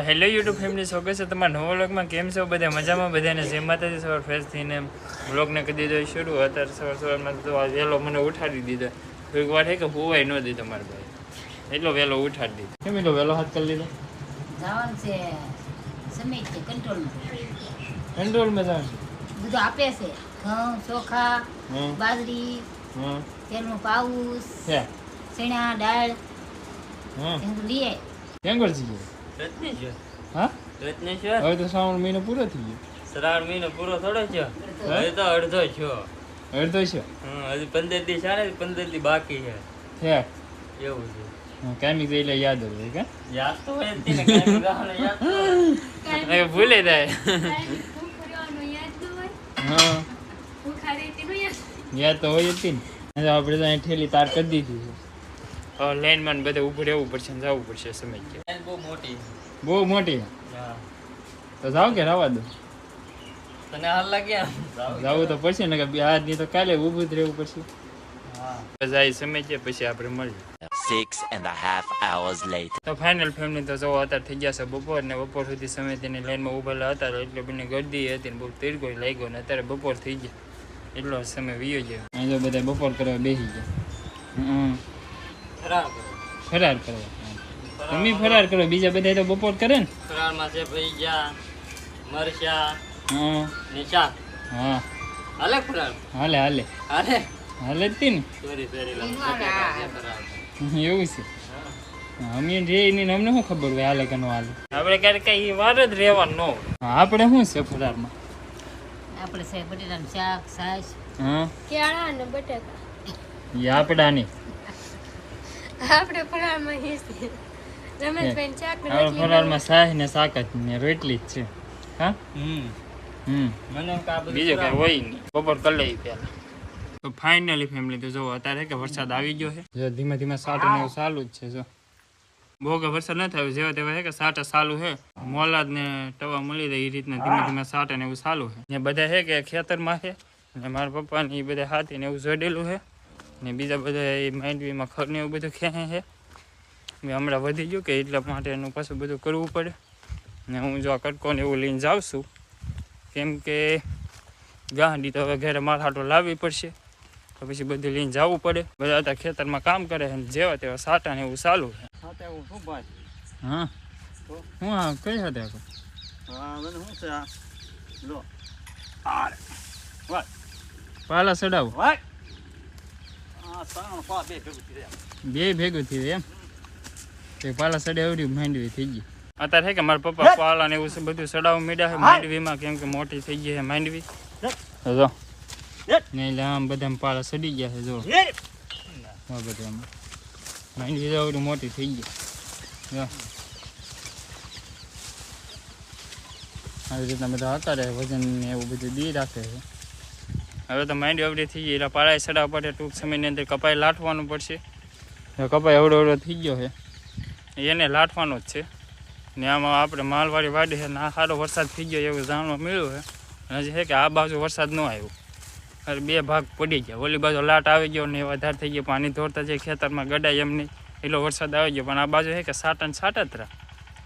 Hello YouTube family સ્વાગત છે તમારા નવા વ્લોગમાં. કેમ છો બધા? મજામાં? બધાને જય માતાજી. સવાર ફ્રેશ થઈને વ્લોગને કરી દીધો શરૂ. અત્યારે સવારમાં તો વહેલો મને ઉઠાડી દીધો. થોડીક વાર કે હોવાય ન દીધો મારા ભાઈ, એટલો વહેલો ઉઠાડી દીધો. કેમ એટલો વહેલો હાથ કરી લીધો? જવાનું છે સમય છે કંટ્રોલમાં જવાનું બધું આપે છે. ઘઉં, ચોખા, બાજરી, તેલનું પાઉસ, ચણા દાળ લઈ આય. કેમ કરજી? હા, હવે તો શ્રાવણ મહિનો પૂરો થઈ ગયો. શ્રાવણ મહિનો પૂરો થોડો છે, હવે તો અડધો છો. અડધો છે? હજી 15 દી છે ને, 15 દી બાકી છે. એવું છે. કાયમી એટલે યાદ હોય કે યાદ તો હોય જ ને, કાયમી ગાવાનો યાદ તો હોય. ભૂલે જાય. હા, યાદ તો હોય જ ને. આપણે તો અહીં ઠેલી તાર કરી દીધી છે. હવે લાઈનમાં બધે ઉભું રહેવું પડશે ને જવું પડશે. સમય ગયો. બહુ મોટી. બહુ મોટી? હા, તો જાવ કે રવા દો? તને હાલ લાગ્યા? જવું તો પડશે ને, કે આજની તો કાલે ઊભું જ રહેવું પડશે. હા, જાય સમય છે, પછી આપણે મળીએ. 6.5 hours later. તો ફાઇનલ ફેમિલી તો જો અત્યારે થઈ ગયા છે બપોર, ને બપોર સુધી સમય તેની લાઈનમાં ઉભેલા હતા એટલે બંને ગરદી હતી ને બહુ તીરગો લાગ્યો ને અત્યારે બપોર થઈ ગયા એટલો સમય વીયો ગયો. અહીં જો બધા બપોર કરવા બેસી ગયા. ફરાર કરવા તમે ફરાર કરો, બીજા બધા તો બપોર કરે ને. ફરાળમાં છે ભજીયા, મરચા હા ને શાક. હા, હાલે ફરાળ? હાલે હાલે હાલે હાલે જ તી ને. સોરી એવું છે? અમે રે ને અમને શું ખબર હોય હાલે કે ન હાલે. આપણે ક્યારેક કઈ વાર જ રહેવાનું ન હોય. આપણે શું છે ફરારમાં? આપણે છે બટેટાનું શાક, છાશ, હા, કેળા અને બટાકા. એ આપડા નહીં. આપણે ફરાળમાં હિસ્સી રમેશભાઈ શાક ને આપણે ફરારમાં શાહ ને શાક જ ને રોટલી જ છે. હા, મને કા બધું બીજું કઈ હોય નહીં. બપોર કરી લઈ પેલા. તો ફાઇનલી ફેમિલી તો જો અત્યારે કે વરસાદ આવી ગયો છે. જો ધીમે ધીમે સાટું ને એવું ચાલુ જ છે. જો બહુ કે વરસાદ ન થયો જેવા તેવા છે કે સાટા ચાલુ છે. મોલાદ ને ટવા મળી જાય એ રીતના ધીમે ધીમે સાટે ને એવું ચાલુ છે. ને બધા છે કે ખેતરમાં છે ને મારા પપ્પા ને એ બધા હાથી ને એવું જોડેલું છે ને બીજા બધા એ માંડવીમાં ખર ને એવું બધું ખેંચે છે. મેં હમણાં વધી ગયું કે એટલા માટે એનું પાછું બધું કરવું પડે ને હું જો આ કટકો ને એવું લઈને જાઉં છું કેમ કે ગાંડી તો હવે ઘરે મારા હાટો લાવવી પડશે તો પછી બધું લઈને જવું પડે. બધા હતા ખેતરમાં કામ કરે છે જેવા તેવા સાટા ને એવું ચાલુ છે. સાથે હું શું ભાઈ? હા, હું હા કઈ સાથે હા, મને શું છે આ? લો પાલા ચડાવો વાય આ ત્રણ પા બે ભેગું થઈ જાય. બે ભેગું થયું એમ? તે પાલા ચડે આવડી માંડવી થઈ ગઈ. અત્યારે છે કે મારા પપ્પા પાલા ને એવું બધું ચડાવવા માંડ્યા છે માંડવીમાં કેમ કે મોટી થઈ ગઈ છે માંડવી. જો ને એટલે આમ બધા પાલા ચડી ગયા છે. જો બધા માંડવી આવડી મોટી થઈ ગઈ. જો આવી રીતના બધા હતા રહે વજન ને એવું બધું દી રાખે છે. હવે તો માંડવી આવડી થઈ ગઈ એટલે પાળાએ ચડાવવા પડે. ટૂંક સમયની અંદર કપાઈ લાટવાનું પડશે. કપાઈ અવડો થઈ ગયો છે એને લાટવાનો જ છે ને આમાં આપણે માલવાળી વાડી છે ને આ સારો વરસાદ થઈ ગયો એવું જાણવા મળ્યું છે. હજી છે કે આ બાજુ વરસાદ ન આવ્યો, અરે બે ભાગ પડી ગયા. ઓલી બાજુ લાટ આવી ગયો ને વધારે થઈ ગયો, પાણી ધોરતા જાય ખેતરમાં ગડાય એમ નહીં એટલો વરસાદ આવી ગયો. પણ આ બાજુ છે કે સાટા ને સાટા જ રહે,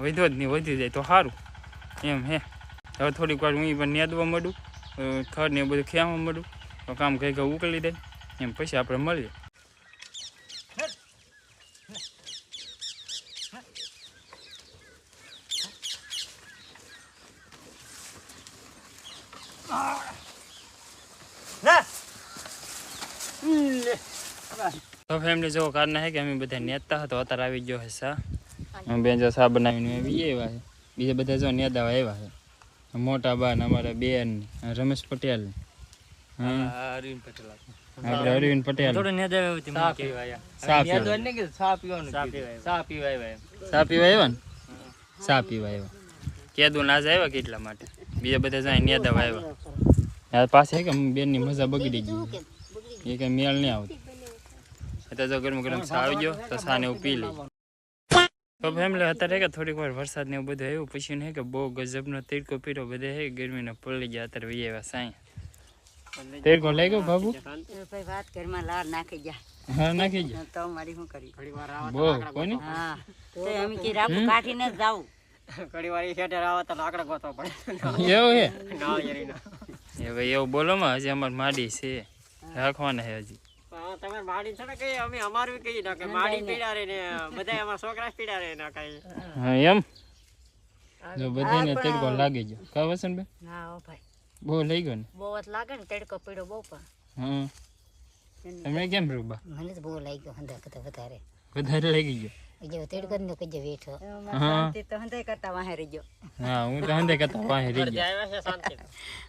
વધ્યો જ નહીં, વધી જાય તો સારું એમ હે. હવે થોડીક વાર હું પણ નેદવા મળું, ખડ ને બધું ખેવા મળું તો કામ કંઈક ઉકળી દે એમ પછી આપણે મળીએ. તો ફેમિલી જો કારના છે કે અમે બધા નેતા હતો અત્યારે આવી ગયો છે સા. અમે બેન જો સા બનાવીને આવી આવ્યા છે. બીજા બધા જો નેતા આવ્યા છે. મોટા બાન અમારા બેન રમેશ પટેલ, અરવિંદ પટેલ, આપણે અરવિંદ પટેલ. થોડું ને દેવે હતી મને કહેવાય. સા નેદવા ને કે સા પીવાનું, સા પીવા આવ્યા. સા પીવા આવ્યા ને? સા પીવા આવ્યા. કેદું નાજ આવ્યા કેટલા માટે, બીજા બધા જાય નેદા આવ્યા. યાર પાસે કે બેનની મજા બગડી ગઈ, એ કઈ મેળ નહીં આવતી. અત્યારે જો ગરમ ગરમ સા આવી ગયો તો સા ને એવું પી લઈ. તો ફેમિલી અત્યારે કે થોડીક વાર વરસાદ ને એવું બધું આવ્યું પછી ને કે બહુ ગજબનો તીડકો પીરો બધા હે ગરમીને પડી ગયા. અત્યારે વી આવ્યા સાંઈ તીડકો લઈ ગયો બાબુ ભાઈ વાત ઘરમાં લાર નાખી ગયા. હા નાખી ગયા તો મારી શું કરી બહુ કોની હા તો અમે કે રાખું કાઢીને જ જાવું ઘણી વાર શેટર આવે તો લાકડા ગોતવા પડે એવું હે નાળિયેરીના. એ ભાઈ એવું બોલો માં હજી અમારે માડી છે રાખવાના છે હજી હા, તમે માડી છે ને કઈ અમે અમારું કઈ ના કે માડી પીડા રે ને બધા એમાં છોકરા પીડા રે ના કઈ. હા એમ જો બધાને તડકો લાગી ગયો કા વસંતભાઈ હા ઓ ભાઈ બહુ લઈ ગયો ને બહુ જ લાગે ને તડકો પીડો બહુ પણ હા તમે કેમ રૂબા મને તો બહુ લાગ્યો હંધા કરતા વધારે વધારે લઈ ગયો જો તડકો ને કઈ બેઠો હા તો હંધા કરતા વાહે રહી ગયો હા હું તો હંદે કરતા પાસે રહી ગયો આવ્યા છે શાંતિ.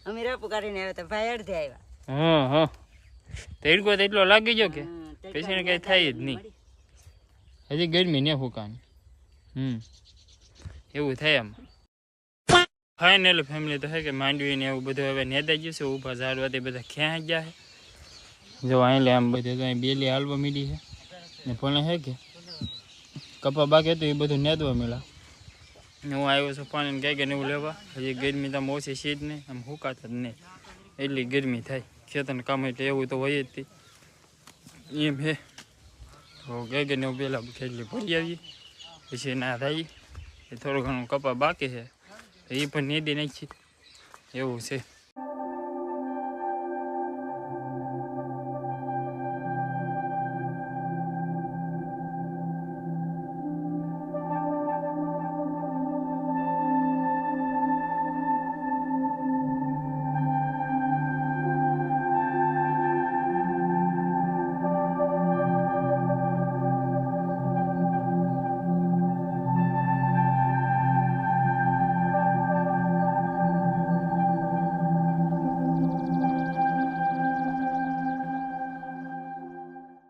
અમે રેપુ કરીને આવ્યા તો ભાઈ અડધે આવ્યા હા હા તડકો તો એટલો લાગી ગયો કે પછી ને કઈ થાય જ નહીં હજી ગરમી ને ફૂકાની એવું થાય એમ ફાઇનલ ફેમિલી તો હે કે માંડવી ને એવું બધું હવે નેતા ગયું છે ઊભા ઝાડવાથી બધા ક્યાં ગયા છે જો અહીં આમ બધે તો અહીં બેલી હાલવા મીડી છે ને પણ હે કે કપા બાકી હતું એ બધું નેદવા મળ્યા હું આવ્યો છું પાણી ગાય ને એવું લેવા હજી ગરમી તો ઓછી છે જ નહીં આમ હુકાતા જ નહીં એટલી ગરમી થાય ખેતરનું કામ એટલે એવું તો હોય જ તે એમ હે તો ગાય ને એવું પહેલાં ખેતલી ભરી આવીએ પછી ના થાય એ થોડું ઘણું કપા બાકી છે એ પણ નેદી નાખી એવું છે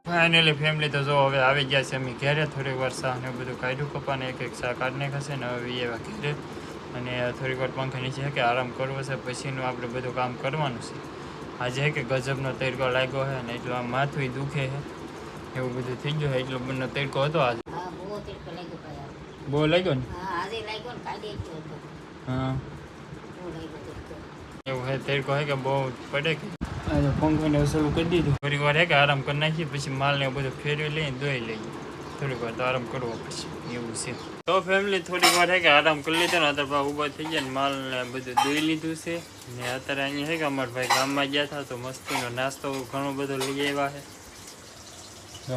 ફાઇનલી ફેમિલી તો જો હવે આવી ગયા છે અમે ઘેરે થોડીક વાર શાહ ને બધું કાઢ્યું કપાને એક શાહ કાઢને ખસે ને હવે એવા ઘેરે અને થોડીક વાર પંખા નીચે કે આરામ કરવો છે પછીનું આપણે બધું કામ કરવાનું છે આજે કે ગજબનો તડકો લાગ્યો છે ને એટલું આમ માથું દુખે છે એવું બધું થઈ ગયું છે એટલો બંને તડકો હતો આજે હા બહુ તડકો લાગ્યો ભાઈ બહુ લાગ્યો ને હા આજે લાગ્યો ને કાલે જ હતો હા બહુ લાગ્યો તડકો એવું છે તડકો છે કે બહુ પડે કે આજે પંખાને શરૂ કરી દીધું થોડીક વાર કે આરામ કરી નાખીએ પછી માલને બધું ફેરવી લઈને ધોઈ લઈએ થોડીક વાર તો આરામ કરવો પછી એવું છે તો ફેમિલી થોડીક વાર કે આરામ કરી લીધો ને અત્યારે ઊભા થઈ ગયા ને માલને બધું ધોઈ લીધું છે ને અત્યારે અહીંયા છે કે અમારા ભાઈ ગામમાં ગયા હતા તો મસ્તીનો નાસ્તો ઘણો બધો લઈ આવ્યા છે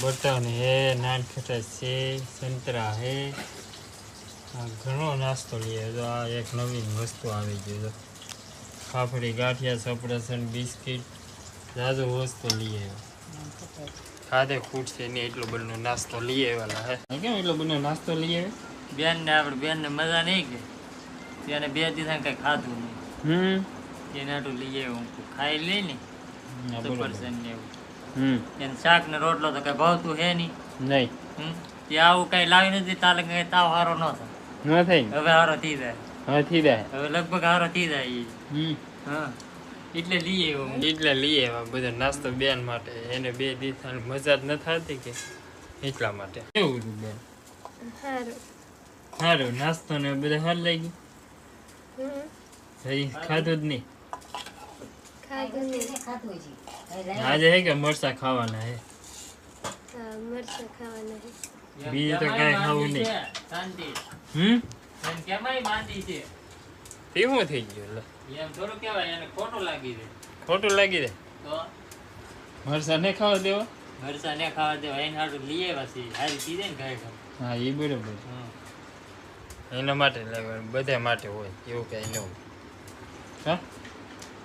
બર્તન હે નાન ખટાશ છે સંતરા હે ઘણો નાસ્તો લઈ આવ્યો આ એક નવીન વસ્તુ આવી ગઈ છે ફાફડી ગાંઠિયા સપરસન બિસ્કિટ જાજો વસ્તુ લઈ આવ્યો ખાધે ખૂટશે નહીં એટલો બધો નાસ્તો લઈ આવેલા હે કેમ એટલો બધો નાસ્તો લઈ આવે બેન ને આપણે બેન ને મજા નહીં કે તેને 2 દિવસ કઈ ખાધું નહીં એને આટલું લઈ આવ્યો હું ખાઈ લઈ ને સફરજન ને એવું એને શાક ને રોટલો તો કઈ ભાવતું હે નહીં ત્યાં આવું કઈ લાવી નથી તાલે કઈ તાવ હારો ન થાય ન થાય હવે હારો થઈ જાય હવે લગભગ હારો થઈ જાય હા એટલે લઈ આવ્યો એટલે લઈ આવ્યા બધો નાસ્તો બેન માટે એને 2 દિવસ મજા જ ન થતી કે એટલા માટે કેવું હતું બેન સારું નાસ્તો ને બધા સારું લાગ્યું હજી ખાધું જ નહીં ખાતું છે આજે હે કે મરચા ખાવાના હે મરચાં ખાવાના છે બીજું તો કઈ ખાવું નહીં શાંતિ એમ કેમાય માંદી છે તે શું થઈ ગયું લે એમ થોડું કહેવાય એને ખોટું લાગી દે ખોટું લાગી દે તો મરચા ને ખાવા દેવા મરચા ને ખાવા દેવા એને હાટું લઈ આવ્યા છે હારી કીધે ને ગાય હા એ બરોબર એના માટે લાવ્યા બધા માટે હોય એવું કઈ ન હોય હા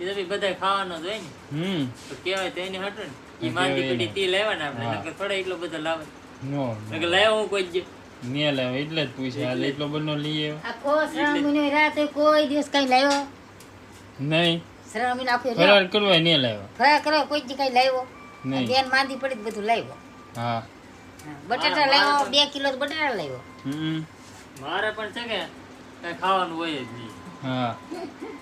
એ તો બી બધા ખાવાનો જ હોય ને તો કહેવાય તો એને હાટું ને એ માંદી પીડી તે લેવા ને આપણે નકર થોડા એટલો બધો લાવે નો નકર લાવ્યો હું કોઈ જ ને લાવ્યો એટલે જ પૂછે હાલ એટલો બધો લઈ આવ્યો આખો શ્રાવણ મહિનો રાતે કોઈ દિવસ કઈ લાવ્યો નહીં શ્રાવણ મહિનો આખો ફરાર કરવા નહીં લાવ્યો ફરા કરવા કોઈ દી કઈ લાવ્યો નહીં બેન માંદી પડી બધું લાવ્યો હા બટાટા લાવ્યો 2 કિલો બટાટા લાવ્યો મારે પણ છે કે કઈ ખાવાનું હોય જ નહીં હા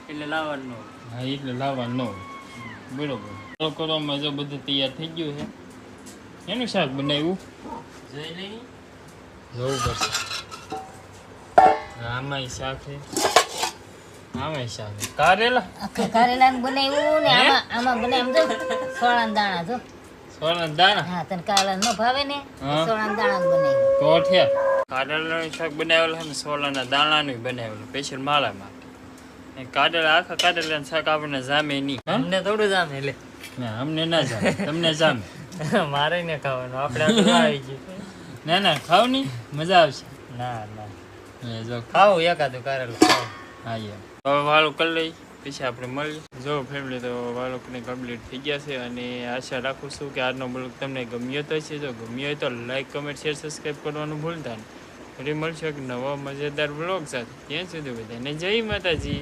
એટલે લાવવાનું ન હોય. હા એટલે લાવવાનું ન હોય બરોબર કરવામાં જો બધું તૈયાર થઈ ગયું છે એનું શાક બનાવ્યું જોઈ લઈ જોવું પડશે આમાંય શાક છે આમાંય શાક છે કારેલા કારેલા બનાવ્યું ને આમાં બનાવ્યું તો સોળાના દાણા જો સોળાના દાણા હા તને કાળા ન ભાવે ને હા. સોળાના દાણા બનાવી તો ઠ્યા કારેલાનું શાક બનાવેલું છે ને સોલાના દાણાનું બનાવેલું સ્પેશિયલ માળા માટે કારેલા આખા કારેલાનું શાક આપણને જામે નહીં હા? અમને થોડું જામે એટલે ના અમને ના જામે તમને જામે મારે ને ખાવાનું આપણે આટલું આવી ગયું ના ના ખાવ નહીં મજા આવશે ના ના એ જો ખાવું એકાદું કારેલું ખાવું હા યાર હવે વાળું કરી લઈ પછી આપણે મળીએ જો ફેમિલી તો વાળું કમ્પ્લીટ થઈ ગયા છે અને આશા રાખું છું કે આજનો બ્લોગ તમને ગમ્યો તો છે જો ગમ્યો હોય તો લાઈક કમેન્ટ શેર સબસ્ક્રાઈબ કરવાનું ભૂલતા નહીં ફરી મળશું એક નવા મજેદાર બ્લોગ સાથે ત્યાં સુધી બધાને જય માતાજી.